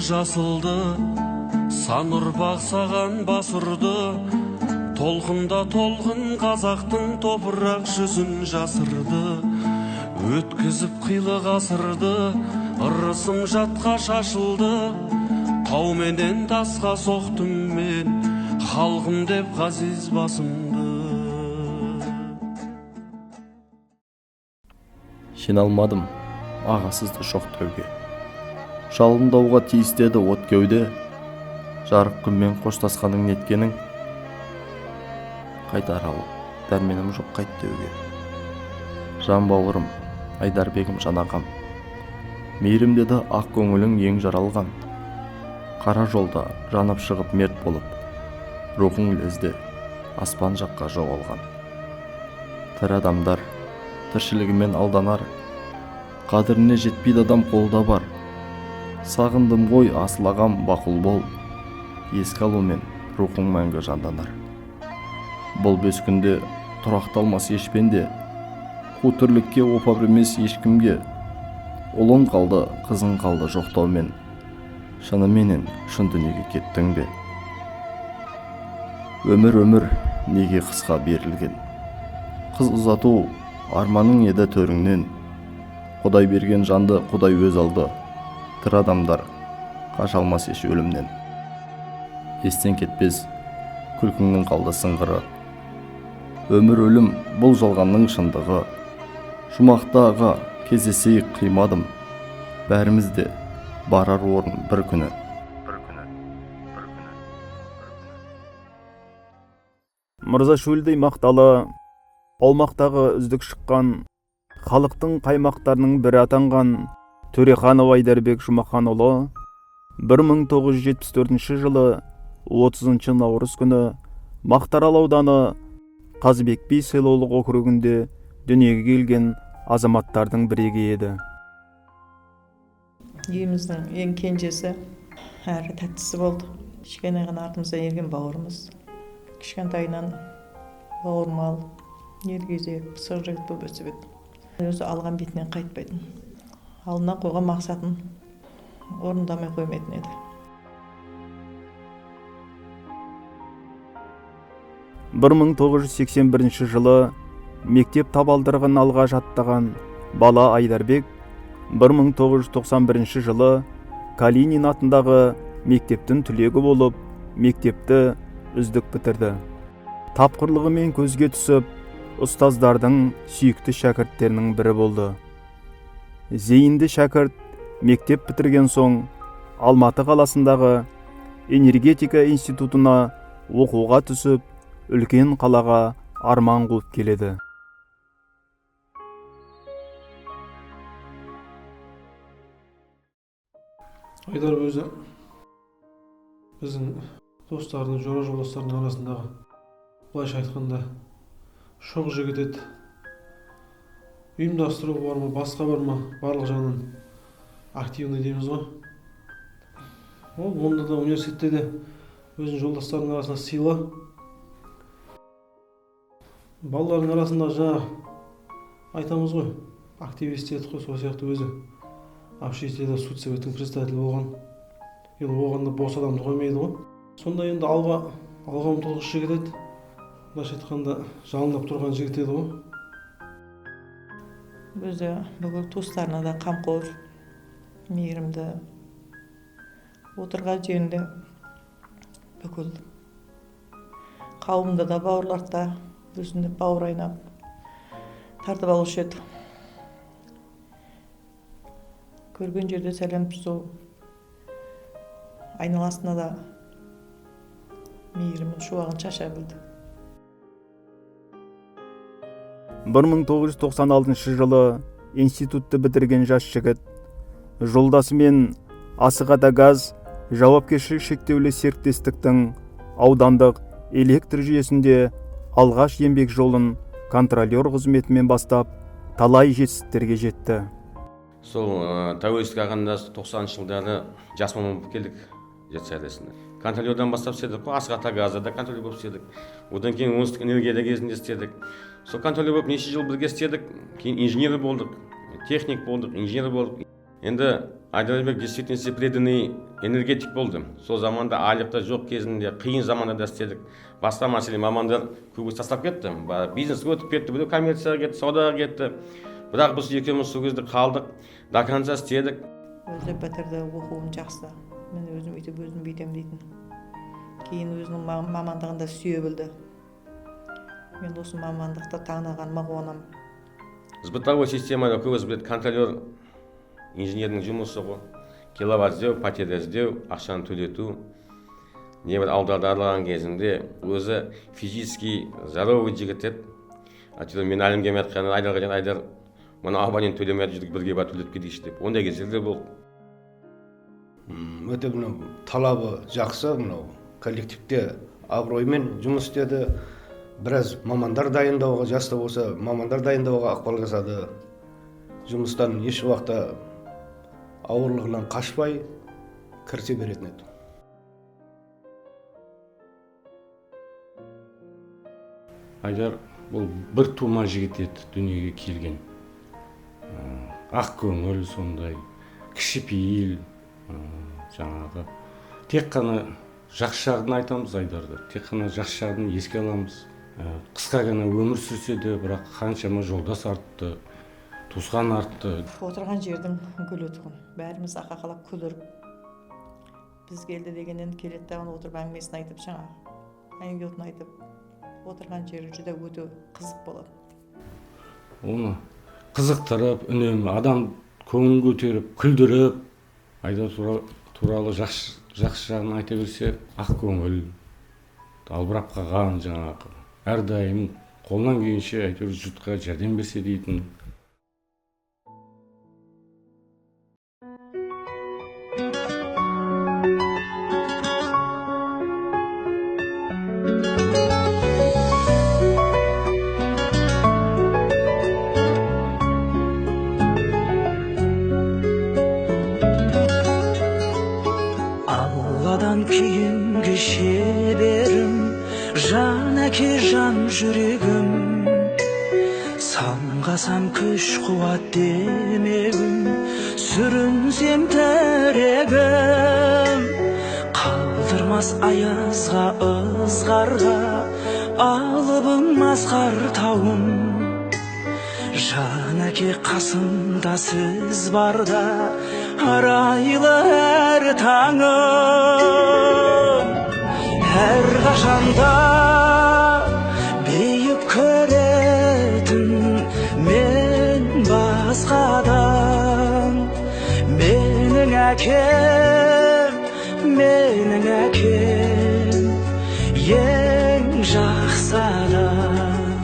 жасылды, сан ұрпақ саған бас ұрды. Толқында толқын қазақтың топырақ жүзін жасырды. Өткізіп қилы ғасырды, ырысым жатқа шашылды. Тауменен тасқа соқтым мен, халқым деп ғазиз басымды. Жиналмадым ағасызды шоқтауге, жалындауға тиістеді от кеуде. Жарық күнмен қоштасқаның неткенің, қайтар алып дәрменім жоқ қайт деуге. Жан бауырым, Айдарбегім жан ағам, мейірім деді ақ көңілің ең жаралған. Қара жолда жанып шығып мерт болып, рухың лезде аспан жаққа жоғалған. Тірі адамдар тіршілігімен алданар, қадіріне жетпейді адам қолда бар. Сағындым ғой асыл ағам, бақұл бол, еске алумен рухың мәңгі жанданар. Бұл бес күнде тұрақталмас ешпенде, қу тірлікке опап емес ешкімге. Ұлың қалды, қызың қалды жоқтаумен, шыныменен шын дүниеге кеттің бе? Өмір неге қысқа берілген? Қыз ұзату арманың еді төріңнен. Құдай берген жанды Құдай өз алды. Тірі адамдар қаша алмас еш өлімнен. Естен кетпес күлкіңнің қалды сыңғыры. Өмір өлім бұл жалғанның шындығы. Жұмақтаға кездесейік қимадым, бәрімізде барар орын бір күні. Мырзашөлдей мақталы, Олмақтағы үздік шыққан, халықтың қаймақтарының бірі атанған Төреханов Айдарбек Жұмаханұлы 1974 жылы 30 наурыз күні Мақтаарал ауданы Қазыбек би селолық округінде дүниеге келген азаматтардың бірегі еді. Үйіміздің ең кенжесі, әрі тәттісі болды. Кішкене ғана артымыздан ерген бауырымыз. Кішкентайынан бауырым алып, ергезек, пысық жігіт болып өсіп еді. Өзі алған бетінен қайтпайтын. Алдына қойған мақсатын орындамай қоймайтын еді. 1981 жылы мектеп табалдырығын алғаш аттаған бала Айдарбек 1991 жылы Калинин атындағы мектептің түлегі болып, мектепті үздік бітірді. Тапқырлығымен көзге түсіп, ұстаздардың сүйікті шәкірттерінің бірі болды. Зейінді шәкірт мектеп бітірген соң Алматы қаласындағы энергетика институтына оқуға түсіп, үлкен қалаға арман қуып келеді. Айдар өзі біздің достардың, жолдастардың арасындағы, былайша айтқанда, шоқ жігіт еді. Ұйымдастыру бар ма, басқа бар ма, барлық жағынан активный дейміз ғой. Ол онда да университетте де өзінің жолдастардың арасында сыйлы. Балалардың арасында жаңа айтамыз ғой, активист еді ғой, сол сияқты өзі общежитиеде судсоветтің председателі болған. Енді оған да бос адамды қоймайды ғой. Сонда енді алға ұмтылғыш жігіт еді. Былайша айтқанда жалындап тұрған жігіт еді ғой. Өзі бүкіл туыстарына да қамқор, мейірімді, отырған жерінде бүкіл қауымда да бауырларда өзінде бауыр айнап тартып алушы еді. Көрген жерде сәлем түсу, айналасына да мейірімін шуағын шаша білді. 1996 жылы институтты бітірген жас жігіт жолдасымен Асық-Ата-Газ жауапкершілігі шектеулі серіктестіктің аудандық электр жүйесінде алғаш еңбек жолын контролер қызметімен бастап, талай жетістіктерге жетті. Сол тәуелсіздік алғанда 90 жылдары жас маман болып келдік жетісайдасында. Контролерден бастап істедік, Асық-Ата-Газда контролер болып істедік. Одан кейін оңтүстік энергияда кезінде істедік. Сол контролер болып неше жыл бірге істедік. Кейін инженер болдық, техник болдық, инженер болдық. Енді Айдарбек действительно преданный энергетик болды. Сол заманда айлықта жоқ кезінде, қиын заманда да істедік. Басқа мәселе мамандар көбісі тастап кетті. Бизнес өтіп кетті, біреу коммерцияға кетті, саудаға кетті. Бірақ біз екеуміз сол кезде қалдық, до конца істедік. Өзі бітірді, оқуым жақсы. Мен өзім өйтіп өзім бүйтем дейтін. Кейін өзінің мамандығында сүйе білді. Мен осы мамандықты таңдағаныма қуанам. Сбытовой системада көбісі біледі, контролер инженердің жұмысы ғой. Киловатт іздеу, пәтер іздеу, ақшаны төлету. Небір аударды аралаған кезінде өзі физически здоровый жігіт еді. Әйтеуір мен әлімге айтқан Айдарға жан Айдар, мұны абонент төлемей жүрдік, бірге бар төлеп кетейікші деп. Ондай кездерде болды. Өте мынау талабы жақсы, мынау коллективте абыроймен жұмыс істеді. Біраз мамандар дайындауға, жаста болса мамандар дайындауға ықпал жасады. Жұмыстан еш уақытта ауырлығынан қашпай кірісе беретін еді. Айдар бұл бір тума жігіт еді дүниеге келген. Ақ көңіл сондай, кішіпейіл, жаңағы. Тек қана жақсы жағын айтамыз Айдарды, тек қана жақсы жағын еске аламыз. Қысқа ғана өмір сүрсе де, бірақ қаншама жолдас артты, туысқан артты. Отырған жердің гүлі тұғын. Бәріміз ақақалап күліріп. Біз келді дегеннен келеді дағын отырып әңгімесін айтып жаңа. Әңгемесін айтып. Отырған жері жүдә өте қызық болады. Оны қызықтырып, үнемі адам көңіл көтеріп, күлдіріп, Айдар туралы жақсы жағын айта берсе, ақ көңіл, албырап қалған жаңағы. Әрдайым қолынан келгенше әйтеуір жұртқа жәрдем берсе дейтін. Алладан кейінгі шеберім, жан әке жан жүрегім, самғасам күш қуат демегім, сүрінсем тірегім, қалдырмас аязға ызғарға, алыбым асқар тауым. Жан әке қасымда сіз барда, арайлы әр таңым. Әр қашанда бейіп көретін мен басқадан. Менің әкем, ең жақсы адам.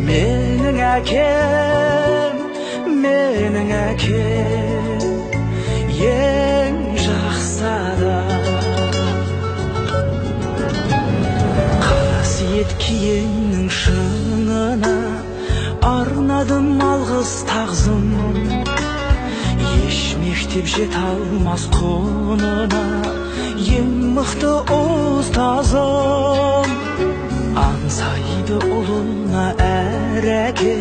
Менің әкем, ең жақсы адам. Қасиет киеңнің шыңына арнадым алғыс тағзым. Еш мектеп жете алмас құнына ең мықты ұстазым. Аңсайды ұлына әр әке,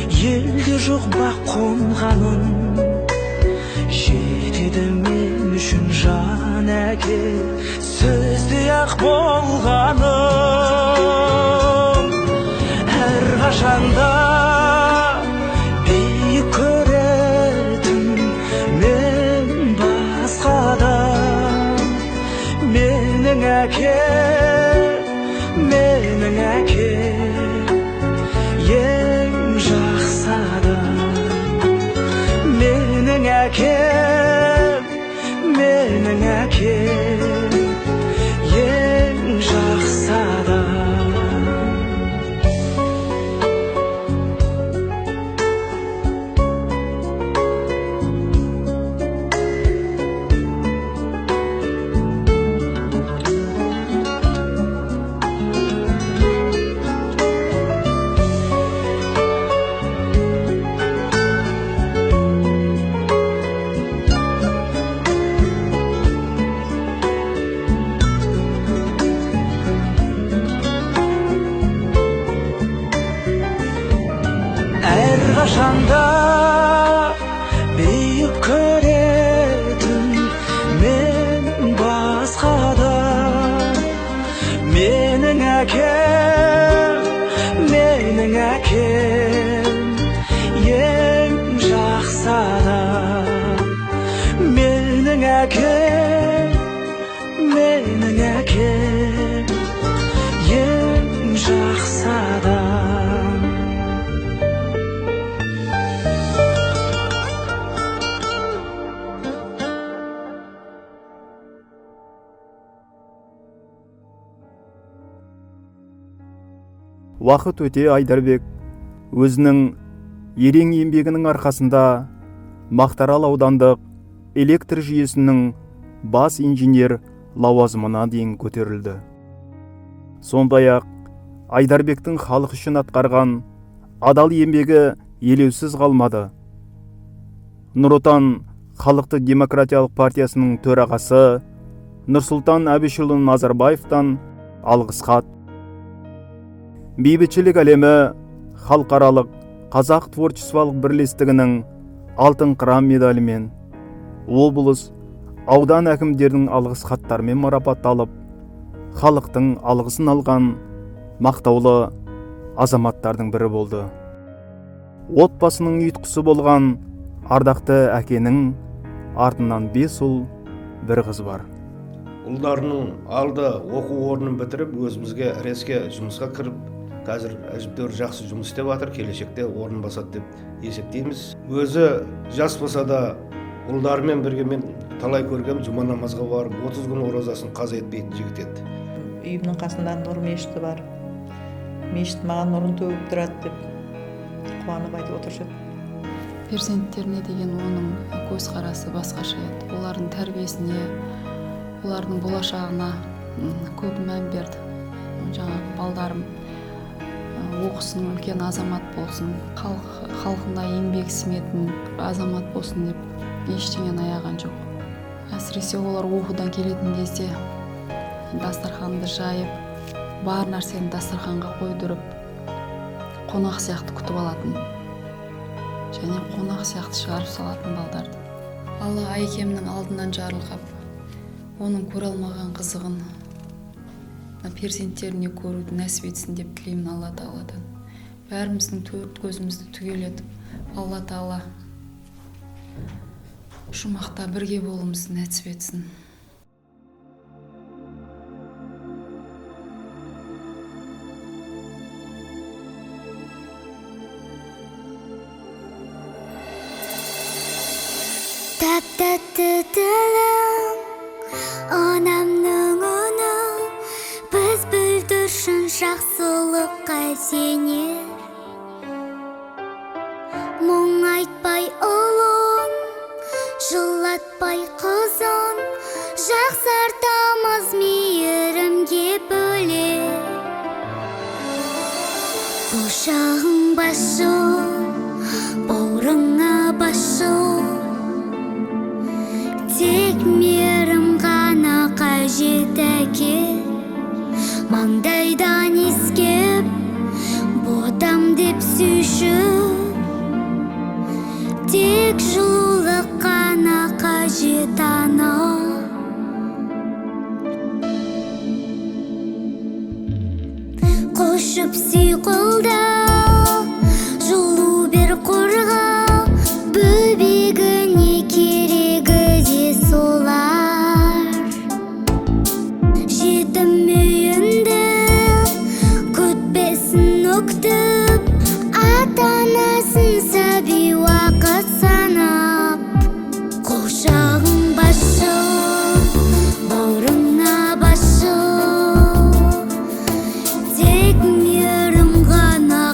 елде жоқ бақ қонғанын. Жетеді мен үшін жан әке, сөзде ақ болғаным. Әр қашанда биік көретін мен басқадан. Менің әкем, ең жақсы адам. Менің әкем, ең жақсы адам. әкем, менің әкем, ең жақсы адам. Менің әкем, менің әкем, ең жақсы адам. Уақыт өте Айдарбек өзінің ерен еңбегінің арқасында Мақтаарал аудандық электр жүйесінің бас инженер лауазымына дейін көтерілді. Сондай-ақ Айдарбектің халық үшін атқарған адал еңбегі елеусіз қалмады. Нұр Отан Халықты демократиялық партиясының төрағасы Нұрсұлтан Әбішұлы Назарбаевтан алғыс хат. Бейбітшілік әлемі халықаралық қазақ творчестволық бірлестігінің алтын қыран медалімен, облыс, аудан әкімдерінің алғыс хаттарымен марапатталып, халықтың алғысын алған мақтаулы азаматтардың бірі болды. Отбасының ұйытқысы болған ардақты әкенің артынан 5 ұл, 1 қыз бар. Ұлдарының алды оқу орнын бітіріп, өзімізге іреске жұмысқа кіріп, қазір әжептәуір жақсы жұмыс істеп жатыр, келешекте орын басады деп есептейміз. Өзі жас болса да ұлдарымен бірге мен талай көргем, жұма намазға барып, 30 күн оразасын қаза етпейтін жігіт еді. Үйімнің қасында нұр мешіті бар. Мешіт маған нұрын төгіп тұрады деп қуанып айтып отырушы еді. Перзенттеріне деген оның көзқарасы басқаша еді. Олардың тәрбиесіне, олардың болашағына көп мән берді. Жаңағы балдарым оқысын, үлкен азамат болсын, халқына еңбек сіңетін азамат болсын деп ештеңені аяған жоқ. Әсіресе олар оқудан келетін кезде дастарханды жайып, бар нәрсені дастарханға қойдырып, қонақ сияқты күтіп алатын және қонақ сияқты шығарып салатын балдарды. Алла әкемнің алдынан жарылғап, оның көре алмаған қызығын перзенттеріне көруді нәсіп етсін деп тілеймін Алла Тағаладан. Бәріміздің төрт көзімізді түгел етіп, Алла Тағала жұмақта бірге болуымызды нәсіп етсін. Тәп-тәтті тілің, анамның үні, біз бүлдіршін жақсылыққа сенер. Мұң айтпай ұлын, жылатпай қызын, жақсартамыз мейірімге бөлер. Құшағың басшы, бауырыңа басшы, тек мейірім ғана қажет әке. Маңдайдан иіскеп, ботам деп сүйші, тек жылулық қана қажет ана. Қошып сүй қолда, жылу бер қорға, бөбегіне керегі де солар. Жетім үйінде күтпесін өктіп, ата-анасын сәби уақыт санап. Құшағың басшы, бауырыңа басшы, тек мейірім ғана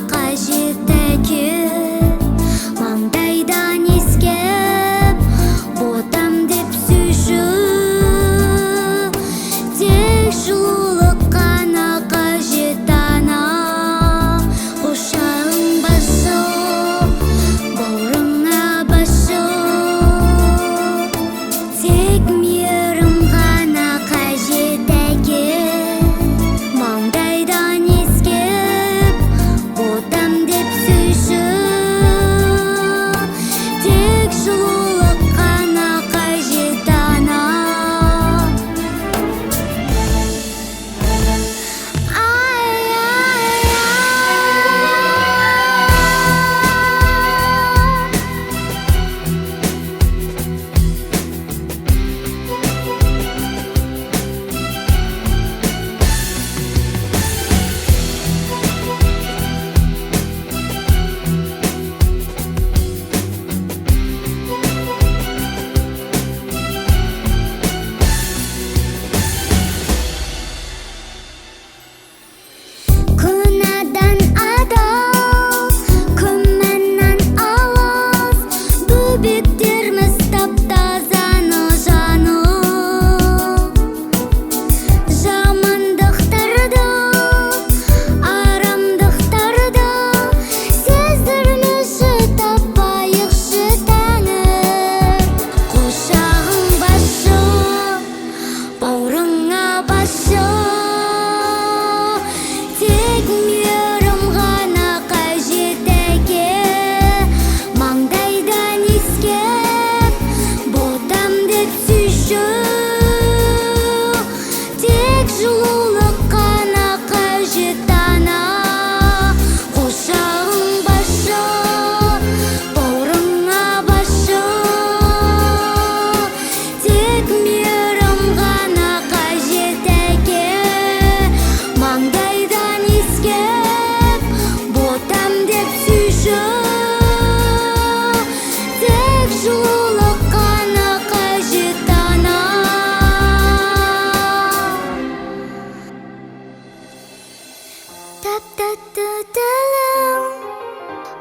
Тәп-тәтті тілің,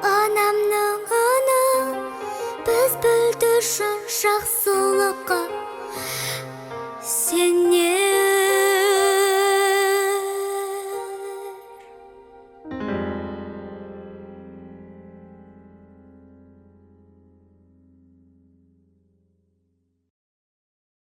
анамның үні, біз бүлдіршін жақсылыққа